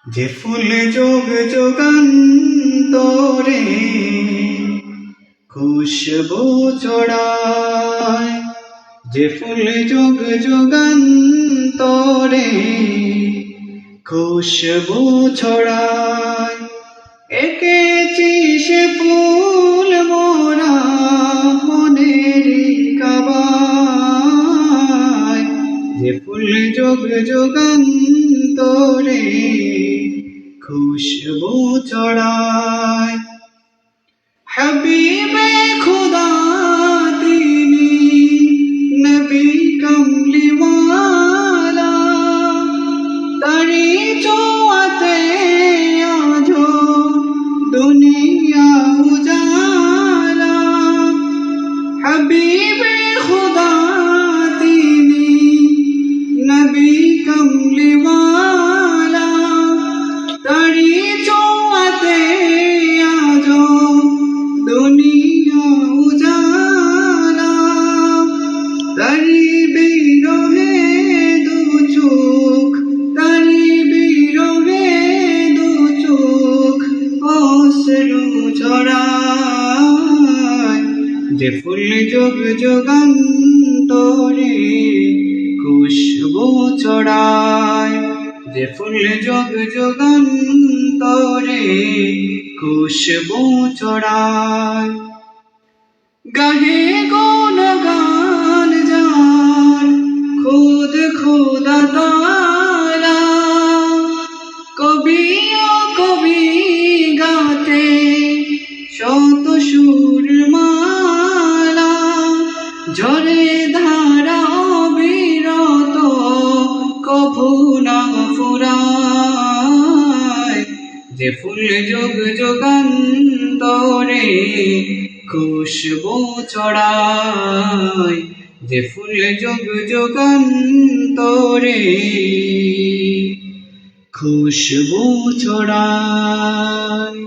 যে ফুল যোগ যোগান্তরে খুশবু ছড়ায়, যে ফুল যোগ যোগান্তরে খুশবু ছড়ায়, এঁকেছি সে ফুল মোরা মনের কাবায়। যে ফুল যোগ যোগান্তরে খুশবু ছড়ায়, হাবিবে খুদা তিনি নবী কমলিওয়ালা, তারি ছোঁয়াতে আজো দুনিয়া উজালা। হাবিবে খুদা তিনি নবী কমলিওয়ালা, তারি ছোঁয়াতে আজো দুনিয়া উজালা। তারি বিরহে দু চোখ, তারি বিরহে দু চোখ অশ্রু ঝরায়। যে ফুল যোগ যোগান্তরে খুশবু ছড়ায়, যে ফুল যোগ যোগান্তরে খুশবু ছড়ায়। গাহে গুণগান যার খুদ খুদা তাআলা, কবি ও কবি গাতে শত সুর মালা। ঝরে ধারা অবিরত কভু না ফুরায়। যে ফুল যোগ যোগান্তরে খুশবু ছড়ায়, যে ফুল যোগ যোগান্তরে খুশবু ছড়ায়।